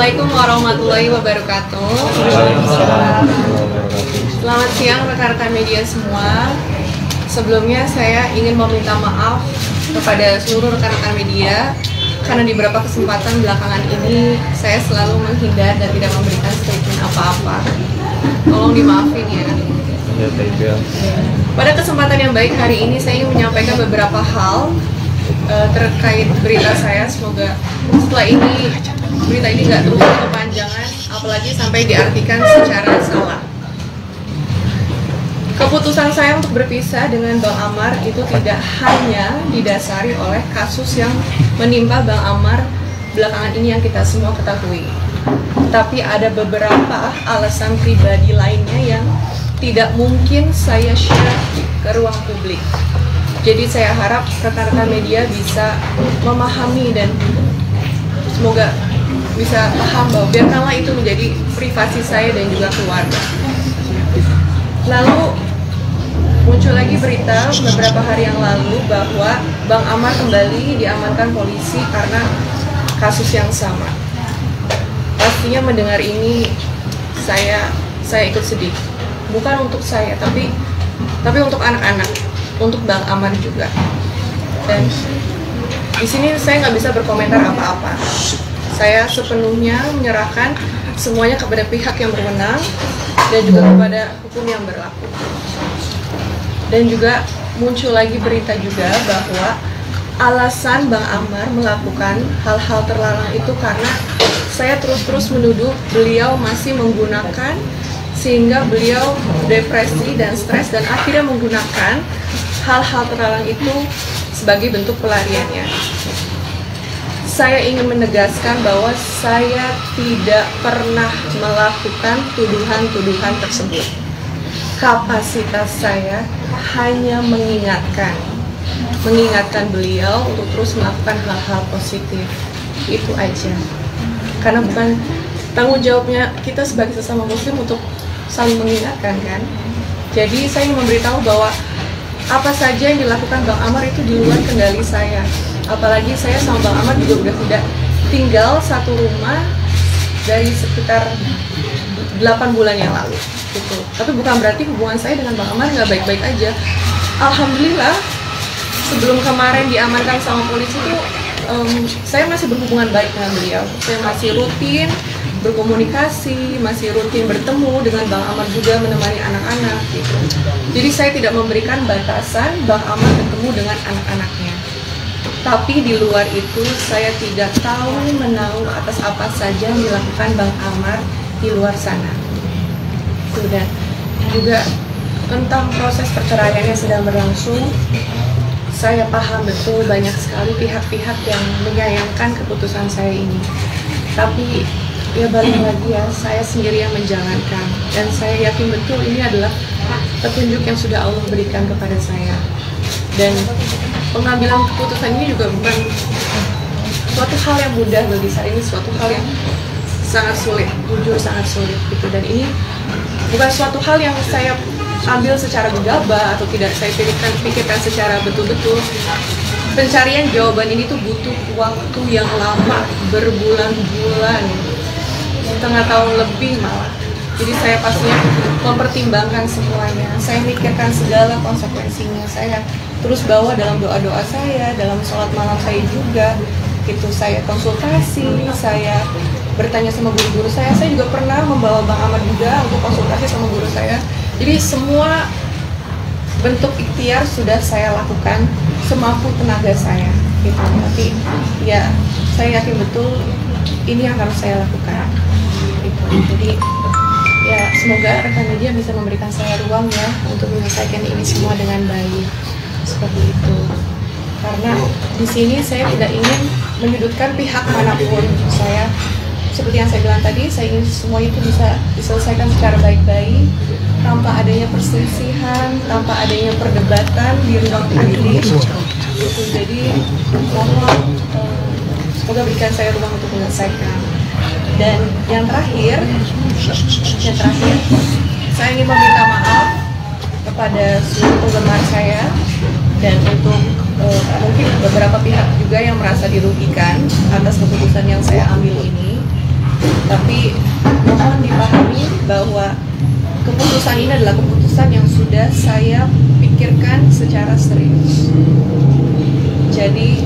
Assalamualaikum warahmatullahi wabarakatuh. Selamat siang rekan-rekan media semua. Sebelumnya saya ingin meminta maaf kepada seluruh rekan-rekan media karena di beberapa kesempatan belakangan ini saya selalu menghindar dan tidak memberikan statement apa-apa. Tolong dimaafin ya. Pada kesempatan yang baik hari ini saya ingin menyampaikan beberapa hal terkait berita saya. Semoga setelah ini berita ini nggak terus kepanjangan, apalagi sampai diartikan secara salah. Keputusan saya untuk berpisah dengan Bang Amar itu tidak hanya didasari oleh kasus yang menimpa Bang Amar belakangan ini yang kita semua ketahui, tapi ada beberapa alasan pribadi lainnya yang tidak mungkin saya share ke ruang publik. Jadi saya harap rekan-rekan media bisa memahami dan semoga bisa paham bahwa biarkanlah itu menjadi privasi saya dan juga keluarga. Lalu muncul lagi berita beberapa hari yang lalu bahwa Bang Amar kembali diamankan polisi karena kasus yang sama. Pastinya mendengar ini saya ikut sedih. Bukan untuk saya, tapi untuk anak-anak, untuk Bang Amar juga. Dan di sini saya nggak bisa berkomentar apa-apa. Saya sepenuhnya menyerahkan semuanya kepada pihak yang berwenang dan juga kepada hukum yang berlaku. Dan juga muncul lagi berita juga bahwa alasan Bang Amar melakukan hal-hal terlarang itu karena saya terus-terus menuduh beliau masih menggunakan, sehingga beliau depresi dan stres dan akhirnya menggunakan hal-hal terlarang itu sebagai bentuk pelariannya. Saya ingin menegaskan bahwa saya tidak pernah melakukan tuduhan-tuduhan tersebut. Kapasitas saya hanya mengingatkan beliau untuk terus melakukan hal-hal positif. Itu aja. Karena bukan tanggung jawabnya kita sebagai sesama muslim untuk saling mengingatkan kan. Jadi saya ingin memberitahu bahwa apa saja yang dilakukan Bang Amar itu di luar kendali saya. Apalagi saya sama Bang Amar juga udah tidak tinggal satu rumah dari sekitar 8 bulan yang lalu gitu. Tapi bukan berarti hubungan saya dengan Bang Amar nggak baik-baik aja. Alhamdulillah sebelum kemarin diamankan sama polisi itu saya masih berhubungan baik dengan beliau. Saya masih rutin berkomunikasi, masih rutin bertemu dengan Bang Amar juga, menemani anak-anak gitu. Jadi saya tidak memberikan batasan Bang Amar bertemu dengan anak-anaknya. Tapi di luar itu saya tidak tahu menahu atas apa saja yang dilakukan Bang Amar di luar sana. Sudah juga tentang proses perceraian yang sedang berlangsung, saya paham betul banyak sekali pihak-pihak yang menyayangkan keputusan saya ini. Tapi ya balik lagi ya, saya sendiri yang menjalankan dan saya yakin betul ini adalah petunjuk yang sudah Allah berikan kepada saya. Dan pengambilan keputusan ini juga bukan suatu hal yang mudah bagi saya, ini suatu hal yang sangat sulit, jujur sangat sulit gitu. Dan ini bukan suatu hal yang saya ambil secara gegabah atau tidak saya pikirkan secara betul-betul. Pencarian jawaban ini tuh butuh waktu yang lama, berbulan-bulan, setengah tahun lebih malah. Jadi saya pastinya mempertimbangkan semuanya. Saya mikirkan segala konsekuensinya. Saya terus bawa dalam doa-doa saya, dalam sholat malam saya juga. Gitu, saya konsultasi, saya bertanya sama guru-guru saya. Saya juga pernah membawa Bang Amar juga untuk konsultasi sama guru saya. Jadi semua bentuk ikhtiar sudah saya lakukan semampu tenaga saya. Gitu. Tapi ya saya yakin betul ini yang harus saya lakukan. Gitu. Jadi ya semoga rekan media bisa memberikan saya ruang ya untuk menyelesaikan ini semua dengan baik, seperti itu. Karena di sini saya tidak ingin menyudutkan pihak manapun. Saya seperti yang saya bilang tadi, saya ingin semua itu bisa diselesaikan secara baik-baik, tanpa adanya perselisihan, tanpa adanya perdebatan di ruang publik. Gitu. Jadi mohon semoga berikan saya ruang untuk menyelesaikan. Dan yang terakhir, saya ingin meminta maaf kepada seluruh penggemar saya dan untuk mungkin beberapa pihak juga yang merasa dirugikan atas keputusan yang saya ambil ini. Tapi mohon dipahami bahwa keputusan ini adalah keputusan yang sudah saya pikirkan secara serius. Jadi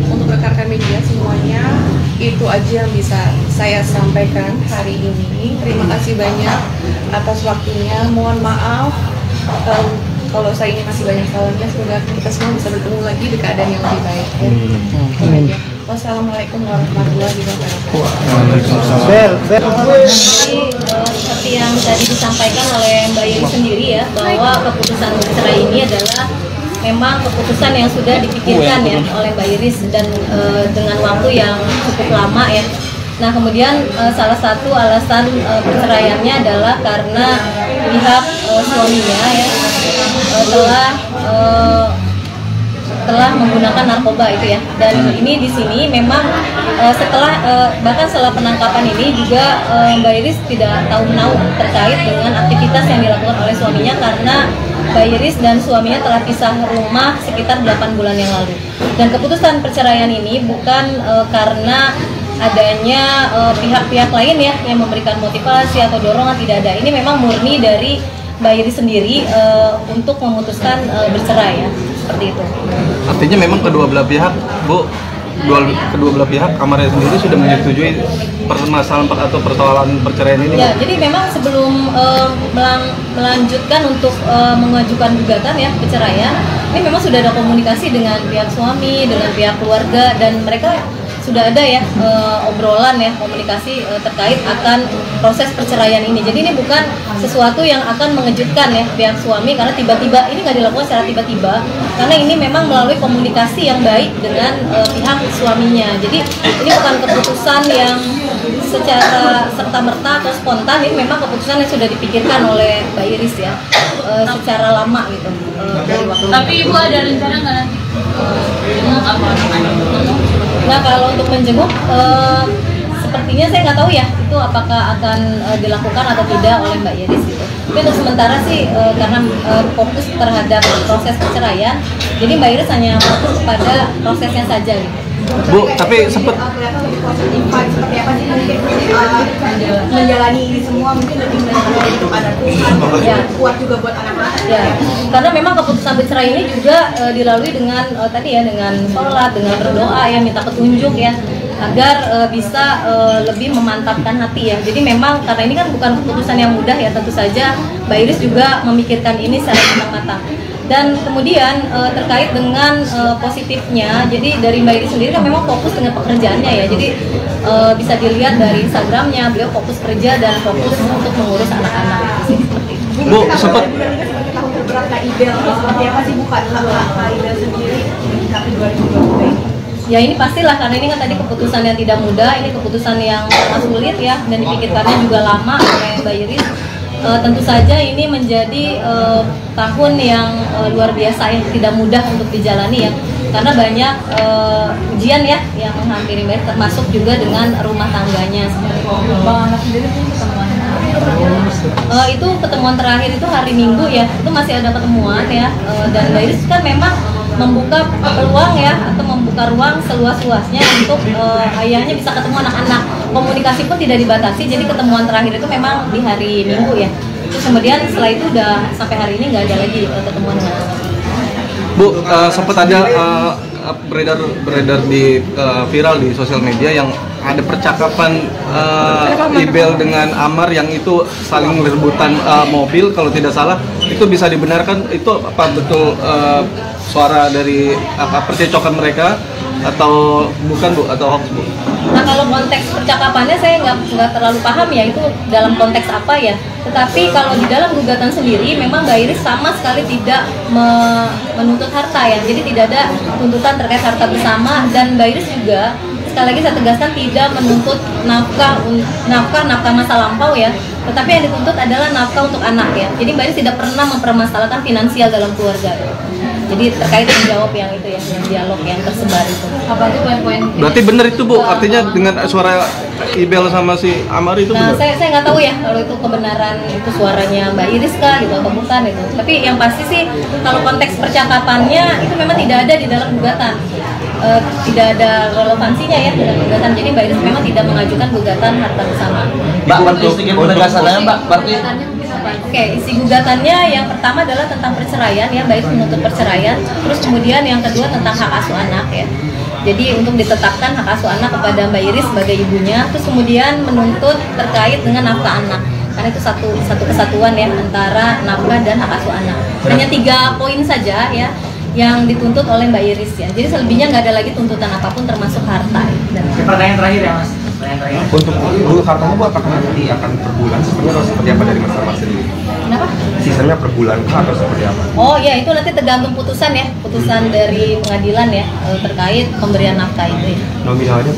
untuk rekan-rekan media semuanya, itu aja yang bisa saya sampaikan hari ini. Terima kasih banyak atas waktunya. Mohon maaf kalau saya ini masih banyak salahnya. Semoga kita semua bisa bertemu lagi di keadaan yang lebih baik. Ya. Wassalamualaikum warahmatullahi wabarakatuh. Jadi seperti yang tadi disampaikan oleh Mbak Yeri sendiri ya, bahwa keputusan bercerai ini adalah memang keputusan yang sudah dipikirkan ya oleh Mbak Iris dan dengan waktu yang cukup lama ya. Nah kemudian salah satu alasan perceraiannya adalah karena pihak suaminya ya telah menggunakan narkoba itu ya. Dan ini di sini memang setelah bahkan setelah penangkapan ini juga Mbak Iris tidak tahu menahu terkait dengan aktivitas yang dilakukan oleh suaminya, karena Mbak Iris dan suaminya telah pisah rumah sekitar 8 bulan yang lalu. Dan keputusan perceraian ini bukan karena adanya pihak-pihak lain ya yang memberikan motivasi atau dorongan, tidak ada. Ini memang murni dari Mbak Iris sendiri untuk memutuskan bercerai ya, seperti itu. Artinya memang kedua belah pihak, Bu, kedua belah pihak kamarnya sendiri sudah menyetujui permasalahan atau persoalan perceraian ini? Ya, jadi memang sebelum melanjutkan untuk mengajukan gugatan ya perceraian, ini memang sudah ada komunikasi dengan pihak suami, dengan pihak keluarga, dan mereka sudah ada ya obrolan ya, komunikasi terkait akan proses perceraian ini. Jadi ini bukan sesuatu yang akan mengejutkan ya pihak suami, karena tiba-tiba ini nggak dilakukan secara tiba-tiba, karena ini memang melalui komunikasi yang baik dengan pihak suaminya. Jadi ini bukan keputusan yang secara serta-merta atau spontan, ini memang keputusan yang sudah dipikirkan oleh Mbak Iris ya secara lama gitu dari waktu. Tapi Ibu ada rencana nggak nanti jenguk apa Nah kalau untuk menjenguk sepertinya saya nggak tahu ya itu apakah akan dilakukan atau tidak oleh Mbak Iris gitu. Tapi untuk sementara sih karena fokus terhadap proses perceraian, jadi Mbak Iris hanya fokus kepada prosesnya saja gitu. Bu, tapi sempat seperti apa sih mungkin menjalani ini semua, mungkin lebih banyak kepada Tuhan ya. Kuat juga buat anak-anak Ya, karena memang keputusan bercerai ini juga dilalui dengan tadi ya, dengan sholat, dengan berdoa ya, minta petunjuk ya, agar bisa lebih memantapkan hati ya. Jadi memang karena ini kan bukan keputusan yang mudah ya, tentu saja Mbak Iris juga memikirkan ini secara matang-matang. Dan kemudian terkait dengan positifnya, jadi dari Mbak Iris sendiri kan memang fokus dengan pekerjaannya ya. Jadi bisa dilihat dari Instagramnya, beliau fokus kerja dan fokus untuk mengurus anak-anak seperti itu. Bu, sempat berat Ibel seperti apa sih bukan Ibel sendiri tapi 2020 Ya ini pastilah, karena ini kan tadi keputusan yang tidak mudah, ini keputusan yang sangat sulit ya, dan dipikirkannya juga lama oleh Mbak Iris. Tentu saja ini menjadi tahun yang luar biasa yang tidak mudah untuk dijalani ya, karena banyak ujian ya yang menghampiri Mbak Iris, termasuk juga dengan rumah tangganya seperti itu. Bang Anak sendiri tuh pertemuan Itu pertemuan terakhir itu hari Minggu ya, itu masih ada pertemuan ya, dan Mbak Iris kan memang membuka peluang ya, atau membuka ruang seluas-luasnya untuk ayahnya bisa ketemu anak-anak. Komunikasi pun tidak dibatasi, jadi ketemuan terakhir itu memang di hari Minggu ya. Terus kemudian setelah itu udah sampai hari ini nggak ada lagi ketemuan dengan anak. Bu, sempat ada beredar di viral di sosial media yang ada percakapan Ibel dengan Amar yang itu saling rebutan mobil, kalau tidak salah. Itu bisa dibenarkan, itu apa betul suara dari percecokan mereka atau bukan Bu, atau hoax Bu? Nah kalau konteks percakapannya saya nggak terlalu paham ya itu dalam konteks apa ya. Tetapi kalau di dalam gugatan sendiri memang Mbak Iris sama sekali tidak menuntut harta ya. Jadi tidak ada tuntutan terkait harta bersama, dan Mbak Iris juga sekali lagi saya tegaskan tidak menuntut nafkah masa lampau ya. Tetapi yang dituntut adalah nafkah untuk anak ya. Jadi Mbak Iris tidak pernah mempermasalahkan finansial dalam keluarga. Jadi terkait menjawab yang itu ya, yang dialog yang tersebar itu. apa tuh poin-poin? Berarti benar itu Bu, artinya dengan suara Ibel sama si Amar itu Nah, benar? saya nggak tahu ya kalau itu kebenaran itu suaranya Mbak Iris kah gitu atau bukan itu. Tapi yang pasti sih kalau konteks percakapannya itu memang tidak ada di dalam gugatan. tidak ada relevansinya ya dengan gugatan. Jadi Mbak Iris memang tidak mengajukan gugatan harta bersama. Mbak, untuk penegasannya Mbak, berarti Oke, isi gugatannya yang pertama adalah tentang perceraian ya, Mbak Iris menuntut perceraian. Terus kemudian yang kedua tentang hak asuh anak ya. Jadi untuk ditetapkan hak asuh anak kepada Mbak Iris sebagai ibunya. Terus kemudian menuntut terkait dengan nafkah anak. Karena itu satu kesatuan ya antara nafkah dan hak asuh anak. Hanya 3 poin saja ya yang dituntut oleh Mbak Iris ya. Jadi selebihnya nggak ada lagi tuntutan apapun termasuk harta. pertanyaan terakhir ya Mas. Pertanyaan terakhir. Untuk hartanya Bu, apakah nanti akan per bulan seperti apa dari Mas Amar sendiri? Kenapa? Sisanya per bulan kah atau seperti apa? Oh ya, itu nanti tergantung putusan ya, putusan dari pengadilan ya terkait pemberian nafkah itu ya. Nominalnya